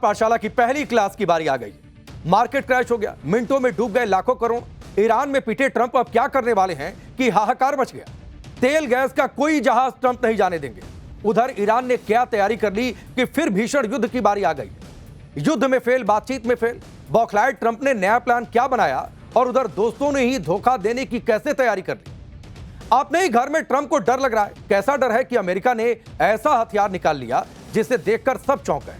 पाठशाला की पहली क्लास की बारी आ गई। मार्केट क्रैश हो गया, मिनटों में डूब गए लाखों करोड़। ईरान में पिटे ट्रंप अब क्या करने वाले हैं कि हाहाकार मच गया। तेल गैस का कोई जहाज ट्रंप नहीं जाने देंगे। उधर ईरान ने क्या तैयारी कर ली कि फिर भीषण युद्ध की बारी आ गई। युद्ध में फेल, बातचीत में फेल। बौखलाए ट्रंप ने नया प्लान क्या बनाया और उधर दोस्तों ने ही धोखा देने की कैसे तैयारी कर ली। अपने ही घर में ट्रंप को डर लग रहा है। कैसा डर है कि अमेरिका ने ऐसा हथियार निकाल लिया जिसे देखकर सब चौंक गए।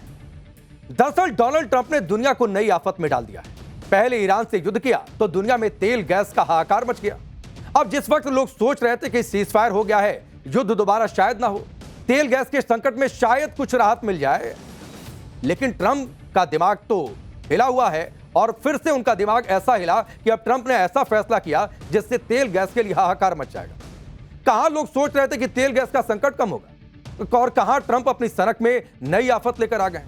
दरअसल डोनाल्ड ट्रंप ने दुनिया को नई आफत में डाल दिया है। पहले ईरान से युद्ध किया तो दुनिया में तेल गैस का हाहाकार मच गया। अब जिस वक्त लोग सोच रहे थे कि सीजफायर हो गया है, युद्ध दोबारा शायद ना हो, तेल गैस के संकट में शायद कुछ राहत मिल जाए, लेकिन ट्रंप का दिमाग तो हिला हुआ है और फिर से उनका दिमाग ऐसा हिला कि अब ट्रंप ने ऐसा फैसला किया जिससे तेल गैस के लिए हाहाकार मच जाएगा। कहां लोग सोच रहे थे कि तेल गैस का संकट कम होगा और कहां ट्रंप अपनी सनक में नई आफत लेकर आ गए।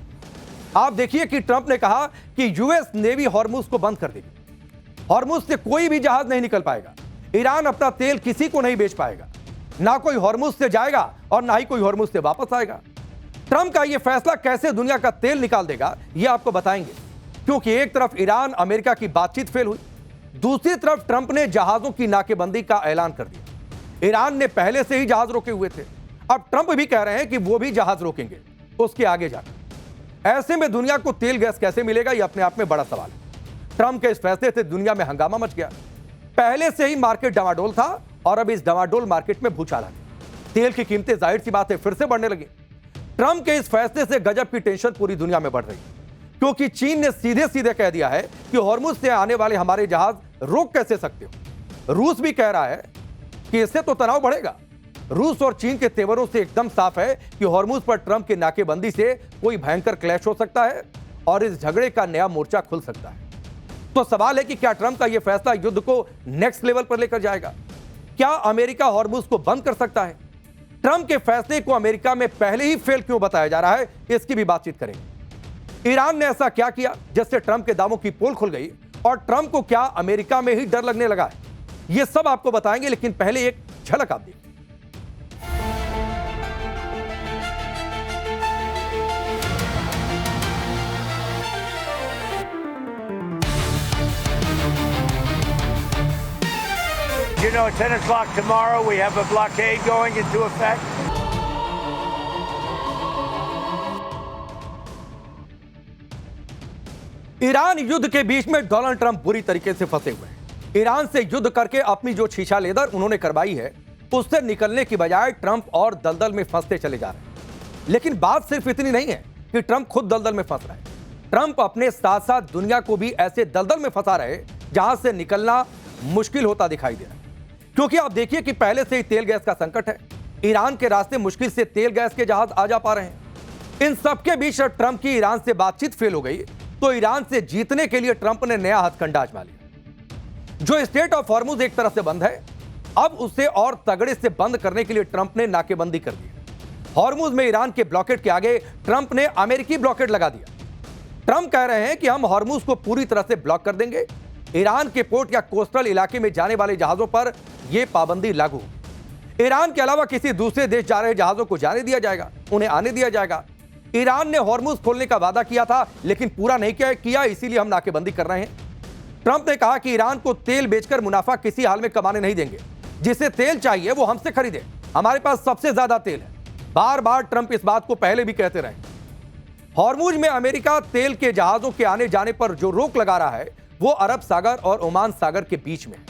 आप देखिए कि ट्रंप ने कहा कि यूएस नेवी हॉर्मुज को बंद कर देगी। हॉर्मुज से कोई भी जहाज नहीं निकल पाएगा। ईरान अपना तेल किसी को नहीं बेच पाएगा। ना कोई हॉर्मुज से जाएगा और ना ही कोई हॉर्मुज से वापस आएगा। ट्रंप का यह फैसला कैसे दुनिया का तेल निकाल देगा यह आपको बताएंगे, क्योंकि एक तरफ ईरान अमेरिका की बातचीत फेल हुई, दूसरी तरफ ट्रंप ने जहाजों की नाकेबंदी का ऐलान कर दिया। ईरान ने पहले से ही जहाज रोके हुए थे, अब ट्रंप भी कह रहे हैं कि वो भी जहाज रोकेंगे उसके आगे जाकर। ऐसे में दुनिया को तेल गैस कैसे मिलेगा यह अपने आप में बड़ा सवाल है। ट्रंप के इस फैसले से दुनिया में हंगामा मच गया। पहले से ही मार्केट डामाडोल था और अब इस डामाडोल मार्केट में भूचाल आ गया। तेल की कीमतें जाहिर सी बात है फिर से बढ़ने लगी। ट्रंप के इस फैसले से गजब की टेंशन पूरी दुनिया में बढ़ रही है, क्योंकि चीन ने सीधे सीधे कह दिया है कि हॉर्मुज से आने वाले हमारे जहाज रोक कैसे सकते हो। रूस भी कह रहा है कि इससे तो तनाव बढ़ेगा। रूस और चीन के तेवरों से एकदम साफ है कि हॉर्मुज पर ट्रंप की नाकेबंदी से कोई भयंकर क्लैश हो सकता है और इस झगड़े का नया मोर्चा खुल सकता है। तो सवाल है कि क्या ट्रंप का यह फैसला युद्ध को नेक्स्ट लेवल पर लेकर जाएगा? क्या अमेरिका हॉर्मुज को बंद कर सकता है? ट्रंप के फैसले को अमेरिका में पहले ही फेल क्यों बताया जा रहा है, इसकी भी बातचीत करेंगे। ईरान ने ऐसा क्या किया जिससे ट्रंप के दावों की पोल खुल गई और ट्रंप को क्या अमेरिका में ही डर लगने लगा है? यह सब आपको बताएंगे, लेकिन पहले एक झलक आप देखिए। You know, at 10 o'clock tomorrow, we have a blockade going into effect. Iran युद्ध के बीच में डोनाल्ड ट्रंप बुरी तरीके से फंसे हुए हैं। ईरान से युद्ध करके अपनी जो शीशा लेदर उन्होंने करवाई है, उससे निकलने की बजाय ट्रंप और दलदल में फंसते चले जा रहे हैं। लेकिन बात सिर्फ इतनी नहीं है कि ट्रंप खुद दलदल में फंस रहा है। ट्रंप अपने साथ साथ दुनिया को भी ऐसे दलदल में फंसा रहे जहां से निकलना मुश्किल होता दिखाई दे रहा है। क्योंकि आप देखिए कि पहले से ही तेल गैस का संकट है। ईरान के रास्ते मुश्किल से तेल गैस के जहाज आ जा पा रहे हैं। इन सबके बीच ट्रंप की ईरान से बातचीत फेल हो गई तो ईरान से जीतने के लिए ट्रंप ने नया हथकंडा आजमा लिया। जो स्टेट ऑफ हॉर्मुज एक तरफ से बंद है, अब उसे और तगड़े से बंद करने के लिए ट्रंप ने नाकेबंदी कर दी। हॉर्मुज में ईरान के ब्लॉकेड के आगे ट्रंप ने अमेरिकी ब्लॉकेड लगा दिया। ट्रंप कह रहे हैं कि हम हॉर्मुज को पूरी तरह से ब्लॉक कर देंगे। ईरान के पोर्ट या कोस्टल इलाके में जाने वाले जहाजों पर यह पाबंदी लागू होगी। ईरान के अलावा किसी दूसरे देश जा रहे जहाजों को जाने दिया जाएगा, उन्हें आने दिया जाएगा। ईरान ने हॉर्मुज खोलने का वादा किया था लेकिन पूरा नहीं किया, इसीलिए हम नाकेबंदी कर रहे हैं। ट्रंप ने कहा कि ईरान को तेल बेचकर मुनाफा किसी हाल में कमाने नहीं देंगे। जिसे तेल चाहिए वो हमसे खरीदे, हमारे पास सबसे ज्यादा तेल है। बार बार ट्रंप इस बात को पहले भी कहते रहे। हॉर्मुज में अमेरिका तेल के जहाजों के आने जाने पर जो रोक लगा रहा है वो अरब सागर और ओमान सागर के बीच में है।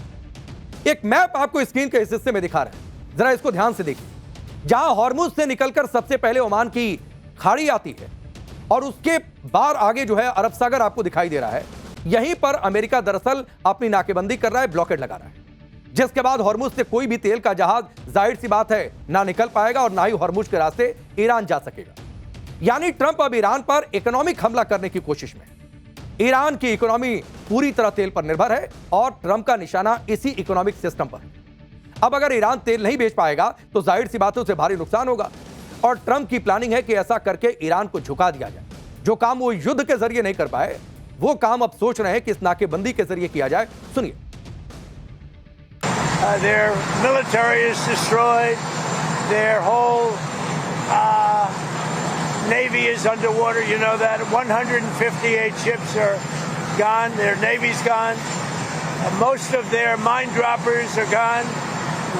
एक मैप आपको स्क्रीन के इस हिस्से में दिखा रहा है, जरा इसको ध्यान से देखिए। जहां हॉर्मुज से निकलकर सबसे पहले ओमान की खाड़ी आती है और उसके बाहर आगे जो है अरब सागर आपको दिखाई दे रहा है। यहीं पर अमेरिका दरअसल अपनी नाकेबंदी कर रहा है, ब्लॉकेड लगा रहा है, जिसके बाद हॉर्मुज से कोई भी तेल का जहाज जाहिर सी बात है ना निकल पाएगा और ना ही हॉर्मुज के रास्ते ईरान जा सकेगा। यानी ट्रंप अब ईरान पर इकोनॉमिक हमला करने की कोशिश में। ईरान की इकोनॉमी पूरी तरह तेल पर निर्भर है और ट्रंप का निशाना इसी इकोनॉमिक सिस्टम पर है। अब अगर ईरान तेल नहीं बेच पाएगा तो जाहिर सी बातों से भारी नुकसान होगा और ट्रंप की प्लानिंग है कि ऐसा करके ईरान को झुका दिया जाए। जो काम वो युद्ध के जरिए नहीं कर पाए वो काम अब सोच रहे हैं कि इस नाकेबंदी के जरिए किया जाए। सुनिए। Their military is destroyed. Their whole Navy is underwater. You know that 158 ships are gone. Their Navy's gone. Most of their mine droppers are gone.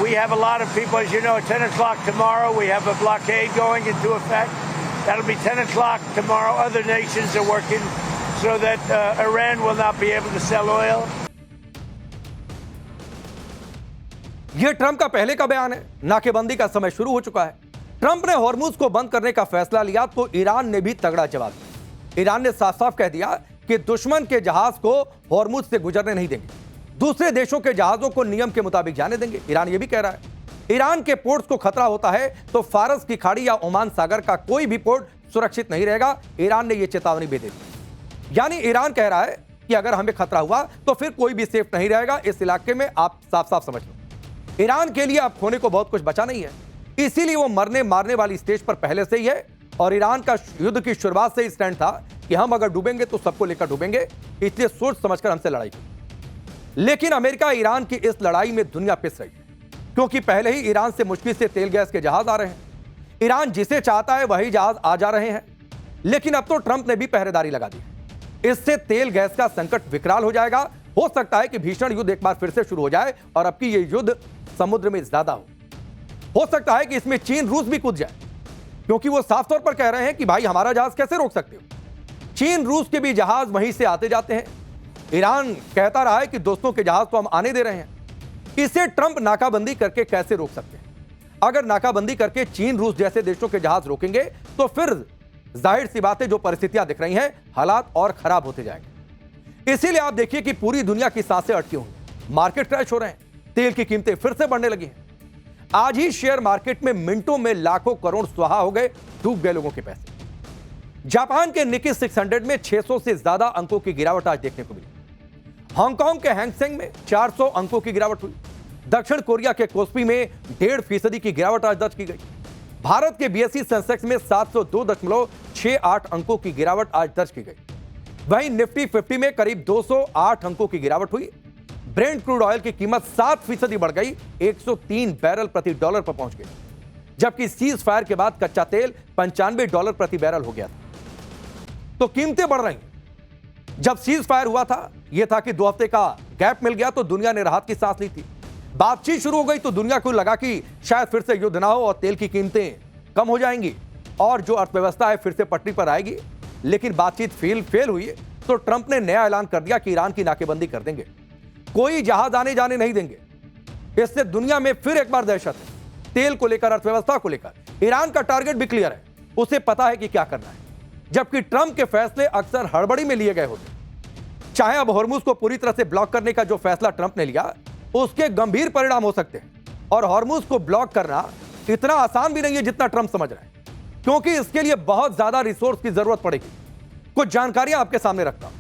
We have a lot of people, as you know, at 10 o'clock tomorrow, we have a blockade going into effect. That'll be 10 o'clock tomorrow. Other nations are working so that Iran will not be able to sell oil. यह Trump का पहले का बयान है। नाकेबंदी का समय शुरू हो चुका है। ट्रंप ने हॉर्मुज को बंद करने का फैसला लिया तो ईरान ने भी तगड़ा जवाब दिया। ईरान ने साफ साफ कह दिया कि दुश्मन के जहाज को हॉर्मुज से गुजरने नहीं देंगे, दूसरे देशों के जहाजों को नियम के मुताबिक जाने देंगे। ईरान यह भी कह रहा है ईरान के पोर्ट्स को खतरा होता है तो फारस की खाड़ी या ओमान सागर का कोई भी पोर्ट सुरक्षित नहीं रहेगा। ईरान ने यह चेतावनी भी दे दी। यानी ईरान कह रहा है कि अगर हमें खतरा हुआ तो फिर कोई भी सेफ नहीं रहेगा इस इलाके में। आप साफ साफ समझ लो, ईरान के लिए अब खोने को बहुत कुछ बचा नहीं है, इसीलिए वो मरने मारने वाली स्टेज पर पहले से ही है। और ईरान का युद्ध की शुरुआत से ही स्टैंड था कि हम अगर डूबेंगे तो सबको लेकर डूबेंगे, इसलिए सोच समझकर हमसे लड़ाई की। लेकिन अमेरिका ईरान की इस लड़ाई में दुनिया पिस रही है, क्योंकि पहले ही ईरान से मुश्किल से तेल गैस के जहाज आ रहे हैं। ईरान जिसे चाहता है वही जहाज आ जा रहे हैं। लेकिन अब तो ट्रंप ने भी पहरेदारी लगा दी। इससे तेल गैस का संकट विकराल हो जाएगा। हो सकता है कि भीषण युद्ध एक बार फिर से शुरू हो जाए और अब की यह युद्ध समुद्र में ज्यादा हो सकता है कि इसमें चीन रूस भी कूद जाए, क्योंकि वो साफ तौर पर कह रहे हैं कि भाई हमारा जहाज कैसे रोक सकते हो। चीन रूस के भी जहाज वहीं से आते जाते हैं। ईरान कहता रहा है कि दोस्तों के जहाज तो हम आने दे रहे हैं। इसे ट्रंप नाकाबंदी करके कैसे रोक सकते हैं? अगर नाकाबंदी करके चीन रूस जैसे देशों के जहाज रोकेंगे तो फिर जाहिर सी बात है जो परिस्थितियां दिख रही हैं, हालात और खराब होते जाएंगे। इसीलिए आप देखिए कि पूरी दुनिया की सांसें अटकी हुई, मार्केट क्रैश हो रहे हैं, तेल की कीमतें फिर से बढ़ने लगी हैं। आज ही शेयर मार्केट में मिनटों में लाखों करोड़ स्वाहा हो गए, डूब गए लोगों के पैसे। जापान के निकी 600 में 600 से ज्यादा अंकों की गिरावट आज देखने को मिली। हांगकांग के हैंगसेंग में 400 अंकों की गिरावट हुई। दक्षिण कोरिया के कोस्पी में 1.5% की गिरावट आज दर्ज की गई। भारत के बीएसई सेंसेक्स में 702.68 अंकों की गिरावट आज दर्ज की गई। वहीं निफ्टी 50 में करीब 208 अंकों की गिरावट हुई। ब्रेंट क्रूड ऑयल की कीमत 7% बढ़ गई, 103 बैरल प्रति डॉलर पर पहुंच गई, जबकि सीज फायर के बाद कच्चा तेल $95 प्रति बैरल हो गया था। तो कीमतें बढ़ रही। जब सीज फायर हुआ था यह था कि 2 हफ्ते का गैप मिल गया तो दुनिया ने राहत की सांस ली थी। बातचीत शुरू हो गई तो दुनिया को लगा कि शायद फिर से युद्ध ना हो और तेल की कीमतें कम हो जाएंगी और जो अर्थव्यवस्था है फिर से पटरी पर आएगी। लेकिन बातचीत फेल हुई तो ट्रंप ने नया ऐलान कर दिया कि ईरान की नाकेबंदी कर देंगे, कोई जहाज आने जाने नहीं देंगे। इससे दुनिया में फिर एक बार दहशत है। तेल को लेकर, अर्थव्यवस्था को लेकर ईरान का टारगेट भी क्लियर है, उसे पता है कि क्या करना है। जबकि ट्रंप के फैसले अक्सर हड़बड़ी में लिए गए होते। चाहे अब हॉर्मुज को पूरी तरह से ब्लॉक करने का जो फैसला ट्रंप ने लिया उसके गंभीर परिणाम हो सकते हैं, और हॉर्मुज को ब्लॉक करना इतना आसान भी नहीं है जितना ट्रंप समझ रहे हैं, क्योंकि इसके लिए बहुत ज्यादा रिसोर्स की जरूरत पड़ेगी। कुछ जानकारियां आपके सामने रखता हूं।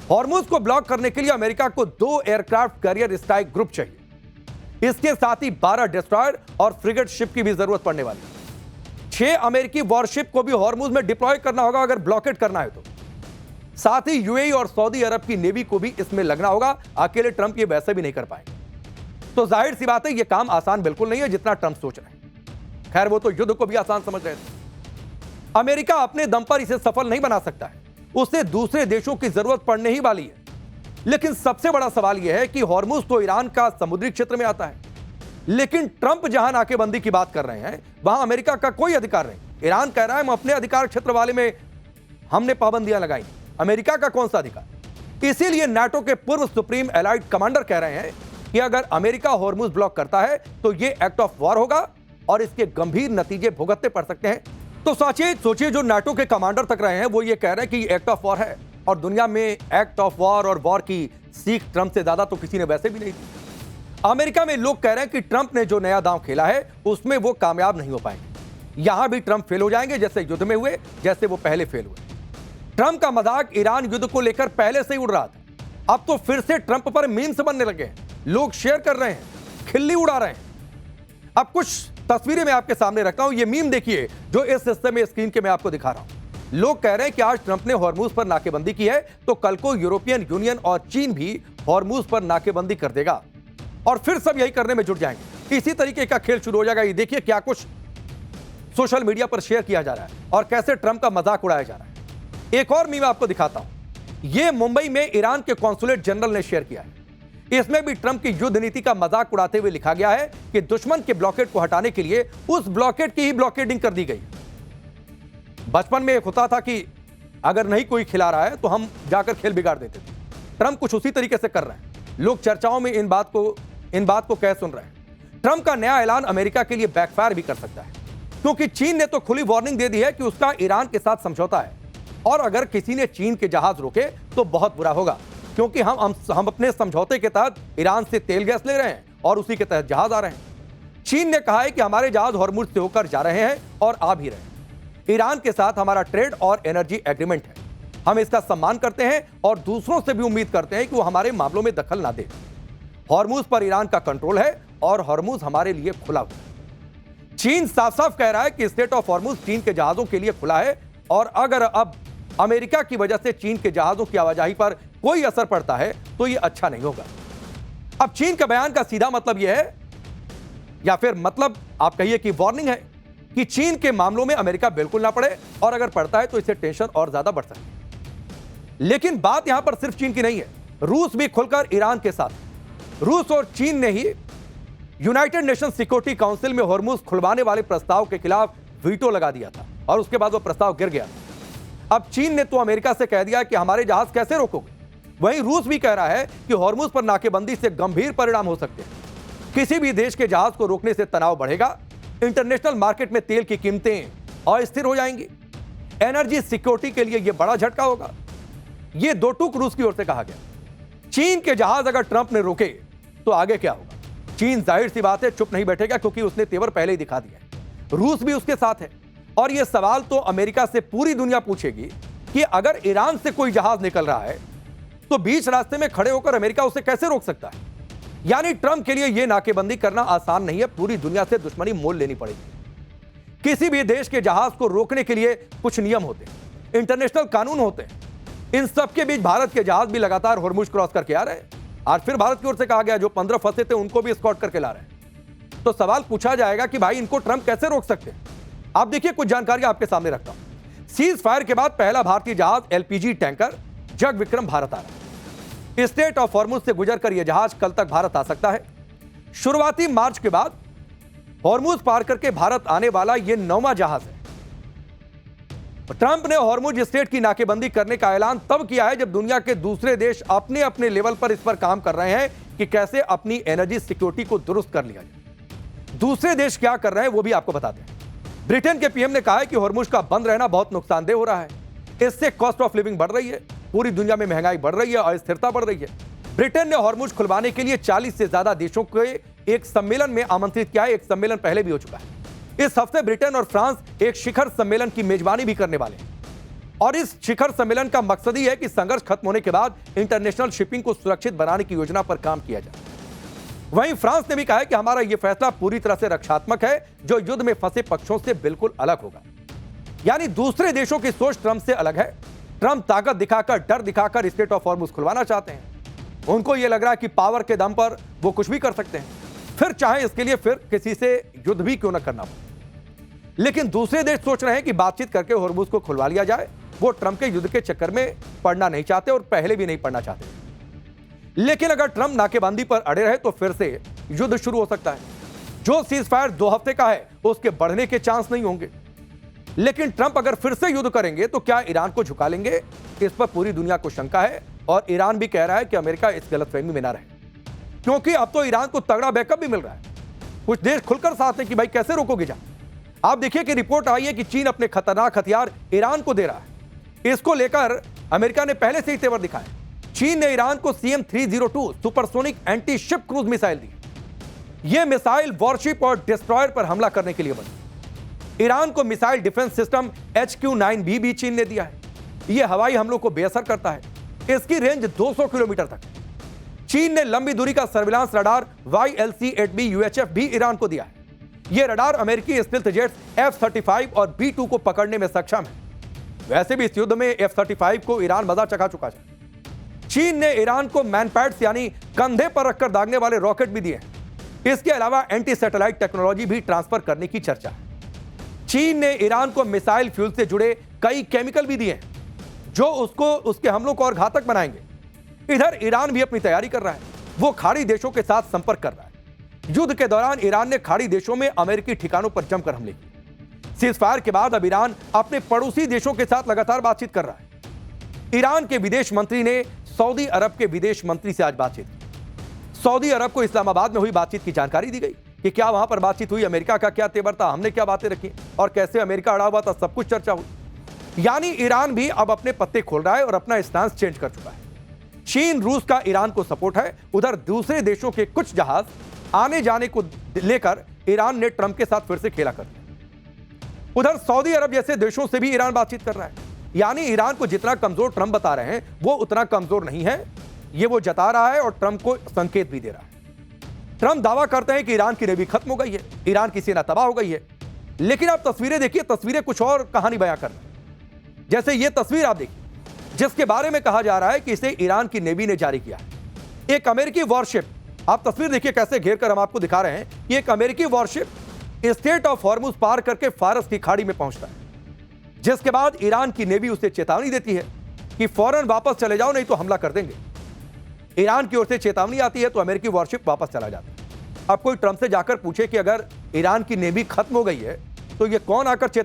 हॉर्मुज को ब्लॉक करने के लिए अमेरिका को 2 एयरक्राफ्ट कैरियर स्ट्राइक ग्रुप चाहिए। इसके साथ ही 12 डिस्ट्रॉयर और फ्रिगेट शिप की भी जरूरत पड़ने वाली है। 6 अमेरिकी वॉरशिप को भी हॉर्मुज में डिप्लॉय करना होगा अगर ब्लॉकेट करना है तो। साथ ही यूएई और सऊदी अरब की नेवी को भी इसमें लगना होगा। अकेले ट्रंप ये वैसे भी नहीं कर पाएंगे। तो जाहिर सी बात है यह काम आसान बिल्कुल नहीं है जितना ट्रंप सोच रहे हैं। खैर वो तो युद्ध को भी आसान समझ रहे थे। अमेरिका अपने दम पर इसे सफल नहीं बना सकता है, उसे दूसरे देशों की जरूरत पड़ने ही वाली है। लेकिन सबसे बड़ा सवाल यह है कि हॉर्मुज तो ईरान का समुद्री क्षेत्र में आता है, लेकिन ट्रंप जहां नाकेबंदी की बात कर रहे हैं वहां अमेरिका का कोई अधिकार नहीं। ईरान कह रहा है हम अपने अधिकार क्षेत्र वाले में हमने पाबंदियां लगाई, अमेरिका का कौन सा अधिकार। इसीलिए नाटो के पूर्व सुप्रीम एलाइड कमांडर कह रहे हैं कि अगर अमेरिका हॉर्मुज ब्लॉक करता है तो यह एक्ट ऑफ वॉर होगा और इसके गंभीर नतीजे भुगतने पड़ सकते हैं। तो सोचिए जो नाटो के कमांडर तक रहे हैं वो ये कह रहे हैं कि एक्ट ऑफ वॉर है, और दुनिया में एक्ट ऑफ वॉर और वॉर की सीख ट्रंप से ज्यादा तो किसी ने वैसे भी नहीं दी। अमेरिका में लोग कह रहे हैं कि ट्रंप ने जो नया दांव खेला है उसमें वो कामयाब नहीं हो पाएंगे। यहां भी ट्रंप फेल हो जाएंगे जैसे युद्ध में हुए, जैसे वो पहले फेल हुए। ट्रंप का मजाक ईरान युद्ध को लेकर पहले से ही उड़ रहा था, अब तो फिर से ट्रंप पर मीम्स बनने लगे हैं, लोग शेयर कर रहे हैं, खिल्ली उड़ा रहे हैं। अब कुछ तस्वीरें मैं आपके सामने रखता हूं, ये मीम देखिए जो इस हिस्से में स्क्रीन के मैं आपको दिखा रहा हूं। लोग कह रहे हैं कि आज ट्रंप ने हॉर्मुज पर नाकेबंदी की है तो कल को यूरोपियन यूनियन और चीन भी हॉर्मुज पर नाकेबंदी कर देगा और फिर सब यही करने में जुट जाएंगे। इसी तरीके का खेल शुरू हो जाएगा। ये देखिए क्या कुछ सोशल मीडिया पर शेयर किया जा रहा है और कैसे ट्रंप का मजाक उड़ाया जा रहा है। एक और मीम आपको दिखाता हूं। यह मुंबई में ईरान के कॉन्सुलेट जनरल ने शेयर किया है। इसमें भी ट्रंप की युद्ध नीति का मजाक उड़ाते हुए लिखा गया है कि दुश्मन के ब्लॉकेड को हटाने के लिए उस ब्लॉकेड की ही ब्लॉकेडिंग कर दी गई। बचपन में एक होता था कि अगर नहीं कोई खिला रहा है तो हम जाकर खेल बिगाड़ देते थे। ट्रंप कुछ उसी तरीके से कर रहे हैं। लोग चर्चाओं में इन बात को कह सुन रहे हैं। ट्रंप का नया ऐलान अमेरिका के लिए बैकफायर भी कर सकता है, क्योंकि चीन ने तो खुली वार्निंग दे दी है कि उसका ईरान के साथ समझौता है और अगर किसी ने चीन के जहाज रोके तो बहुत बुरा होगा, क्योंकि हम अपने समझौते के तहत ईरान से तेल गैस ले रहे हैं और उसी के तहत जहाज आ रहे हैं। चीन ने कहा है कि हमारे जहाज हॉर्मुज से होकर जा रहे हैं और आ भी रहे हैं। ईरान के साथ हमारा ट्रेड और एनर्जी एग्रीमेंट है, हम इसका सम्मान करते हैं और दूसरों से भी उम्मीद करते हैं कि वो हमारे मामलों में दखल ना दे। हॉर्मुज पर ईरान का कंट्रोल है और हॉर्मुज हमारे लिए खुला हुआ है। चीन साफ साफ कह रहा है कि स्टेट ऑफ हॉर्मुज चीन के जहाजों के लिए खुला है और अगर अब अमेरिका की वजह से चीन के जहाजों की आवाजाही पर कोई असर पड़ता है तो यह अच्छा नहीं होगा। अब चीन के बयान का सीधा मतलब यह है, या फिर मतलब आप कहिए कि वार्निंग है, कि चीन के मामलों में अमेरिका बिल्कुल ना पड़े और अगर पड़ता है तो इससे टेंशन और ज्यादा बढ़ सकती है। लेकिन बात यहां पर सिर्फ चीन की नहीं है, रूस भी खुलकर ईरान के साथ। रूस और चीन ने ही यूनाइटेड नेशन सिक्योरिटी काउंसिल में हॉर्मुज खुलवाने वाले प्रस्ताव के खिलाफ वीटो लगा दिया था और उसके बाद वो प्रस्ताव गिर गया। अब चीन ने तो अमेरिका से कह दिया कि हमारे जहाज कैसे रोकोगे। वहीं रूस भी कह रहा है कि हॉर्मुज पर नाकेबंदी से गंभीर परिणाम हो सकते हैं। किसी भी देश के जहाज को रोकने से तनाव बढ़ेगा, इंटरनेशनल मार्केट में तेल की कीमतें अस्थिर हो जाएंगी, एनर्जी सिक्योरिटी के लिए यह बड़ा झटका होगा। यह दो टूक रूस की ओर से कहा गया। चीन के जहाज अगर ट्रंप ने रोके तो आगे क्या होगा? चीन जाहिर सी बात है चुप नहीं बैठेगा, क्योंकि उसने तेवर पहले ही दिखा दिया है। रूस भी उसके साथ है और यह सवाल तो अमेरिका से पूरी दुनिया पूछेगी कि अगर ईरान से कोई जहाज निकल रहा है तो बीच रास्ते में खड़े होकर अमेरिका उसे कैसे रोक सकता है? यानी ट्रंप के लिए यह नाकेबंदी करना आसान नहीं है, पूरी दुनिया से दुश्मनी मोल लेनी पड़ेगी। किसी भी देश के जहाज को रोकने के लिए कुछ नियम होते हैं, इंटरनेशनल कानून होते हैं। इन सब के बीच भारत के जहाज भी लगातार हॉर्मुज क्रॉस करके आ रहे हैं। आज फिर भारत की ओर से कहा गया जो 15 फंसे थे उनको भी स्कॉट करके ला रहे हैं। तो सवाल पूछा जाएगा कि भाई इनको ट्रंप कैसे रोक सकते हैं? आप देखिए, कुछ जानकारी आपके सामने रखता हूं। सीज फायर के बाद पहला भारतीय जहाज एलपीजी टैंकर जग विक्रम भारत आ रहा है। स्टेट ऑफ हॉर्मुज से गुजरकर यह जहाज कल तक भारत आ सकता है। शुरुआती मार्च के बाद हॉर्मुज पार करके भारत आने वाला यह 9वां जहाज है। ट्रंप ने हॉर्मुज स्टेट की नाकेबंदी करने का ऐलान तब किया है जब दुनिया के दूसरे देश अपने अपने लेवल पर इस पर काम कर रहे हैं कि कैसे अपनी एनर्जी सिक्योरिटी को दुरुस्त कर लिया जाए। दूसरे देश क्या कर रहे हैं वो भी आपको बताते हैं। ब्रिटेन के पीएम ने कहा है कि हॉर्मुज का बंद रहना बहुत नुकसानदेह हो रहा है, इससे कॉस्ट ऑफ लिविंग बढ़ रही है, पूरी दुनिया में महंगाई बढ़ रही है, अस्थिरता बढ़ रही है। ब्रिटेन ने हॉर्मुज खुलवाने के लिए 40 से ज्यादा देशों के एक सम्मेलन में आमंत्रित किया है। एक सम्मेलन पहले भी हो चुका है। इस हफ्ते ब्रिटेन और फ्रांस एक शिखर सम्मेलन की मेजबानी भी करने वाले हैं और इस शिखर सम्मेलन का मकसद ही है कि संघर्ष खत्म होने के बाद इंटरनेशनल शिपिंग को सुरक्षित बनाने की योजना पर काम किया जाए। वहीं फ्रांस ने भी कहा है कि हमारा यह फैसला पूरी तरह से रक्षात्मक है, जो युद्ध में फंसे पक्षों से बिल्कुल अलग होगा। यानी दूसरे देशों की सोच ट्रंप से अलग है। ट्रंप ताकत दिखाकर, डर दिखाकर स्टेट ऑफ हॉर्मुज खुलवाना चाहते हैं। उनको यह लग रहा है कि पावर के दम पर वो कुछ भी कर सकते हैं, फिर चाहे इसके लिए फिर किसी से युद्ध भी क्यों न करना हो। लेकिन दूसरे देश सोच रहे हैं कि बातचीत करके हॉर्मुज को खुलवा लिया जाए। वो ट्रंप के युद्ध के चक्कर में पड़ना नहीं चाहते और पहले भी नहीं पड़ना चाहते। लेकिन अगर ट्रंप नाकेबंदी पर अड़े रहे तो फिर से युद्ध शुरू हो सकता है। जो सीज फायर 2 हफ्ते का है उसके बढ़ने के चांस नहीं होंगे। लेकिन ट्रंप अगर फिर से युद्ध करेंगे तो क्या ईरान को झुका लेंगे? इस पर पूरी दुनिया को शंका है और ईरान भी कह रहा है कि अमेरिका इस गलतफहमी में ना रहे, क्योंकि अब तो ईरान को तगड़ा बैकअप भी मिल रहा है। कुछ देश खुलकर साथ हैं कि भाई कैसे रोकोगे जा। आप देखिए कि रिपोर्ट आई है कि चीन अपने खतरनाक हथियार ईरान को दे रहा है। इसको लेकर अमेरिका ने पहले से ही तेवर दिखाया। चीन ने ईरान को CM-302 supersonic anti ship cruise missile दी। यह मिसाइल वॉरशिप और डिस्ट्रॉयर पर हमला करने के लिए बनी। ईरान को मिसाइल डिफेंस सिस्टम HQ-9B भी चीन ने दिया है। यह हवाई हमलों को बेअसर करता है। इसकी रेंज 200 किलोमीटर तक है। चीन ने लंबी दूरी का सर्विलांस रडार YLC-8B UHF भी ईरान को दिया है। यह रडार अमेरिकी स्टिल्थ जेट्स F-35 और B-2 को पकड़ने में सक्षम है। वैसे भी इस युद्ध में F-35 को ईरान मजा चखा चुका है। चीन ने ईरान को मैनपैड्स यानी कंधे पर रखकर दागने वाले रॉकेट भी दिए हैं। इसके अलावा एंटी सैटेलाइट टेक्नोलॉजी भी ट्रांसफर करने की चर्चा है। चीन ने ईरान को मिसाइल फ्यूल से जुड़े कई केमिकल भी दिए हैं जो उसके हमलों को और घातक बनाएंगे। इधर ईरान भी अपनी तैयारी कर रहा है, वो खाड़ी देशों के साथ संपर्क कर रहा है। युद्ध के दौरान ईरान ने खाड़ी देशों में अमेरिकी ठिकानों पर जमकर हमले किए। सीजफायर के बाद अब ईरान अपने पड़ोसी देशों के साथ लगातार बातचीत कर रहा है। ईरान के विदेश मंत्री ने सऊदी अरब के विदेश मंत्री से आज बातचीत की। सऊदी अरब को इस्लामाबाद में हुई बातचीत की जानकारी दी गई कि क्या वहां पर बातचीत हुई, अमेरिका का क्या तेवर था, हमने क्या बातें रखी और कैसे अमेरिका अड़ा हुआ था, सब कुछ चर्चा हुई। यानी ईरान भी अब अपने पत्ते खोल रहा है और अपना स्टांस चेंज कर चुका है। चीन रूस का ईरान को सपोर्ट है। उधर दूसरे देशों के कुछ जहाज आने जाने को लेकर ईरान ने ट्रंप के साथ फिर से खेला कर दिया। उधर सऊदी अरब जैसे देशों से भी ईरान बातचीत कर रहा है। यानी ईरान को जितना कमजोर ट्रंप बता रहे हैं वो उतना कमजोर नहीं है, ये वो जता रहा है और ट्रंप को संकेत भी दे रहा है। ट्रंप दावा करते हैं कि ईरान की नेवी खत्म हो गई है, ईरान की सेना तबाह हो गई है, लेकिन आप तस्वीरें देखिए, तस्वीरें कुछ और कहानी बयां कर रही हैं। जैसे ये तस्वीर आप देखिए जिसके बारे में कहा जा रहा है कि इसे ईरान की नेवी ने जारी किया है। एक अमेरिकी वॉरशिप, आप तस्वीर देखिए कैसे घेर कर हम आपको दिखा रहे हैं। ये एक अमेरिकी वॉरशिप स्ट्रेट ऑफ हॉर्मुज पार करके फारस की खाड़ी में पहुंचता है, जिसके बाद ईरान की नेवी उसे चेतावनी देती है कि फौरन वापस चले जाओ नहीं तो हमला कर देंगे। ईरान की ओर से चेतावनी आती है तो अमेरिकी वॉरशिप वापस चला जाता है। अब कोई ट्रंप से जाकर पूछे कि अगर ईरान की नेवी खत्म हो गई है तो ये कौन आकर चेतावनी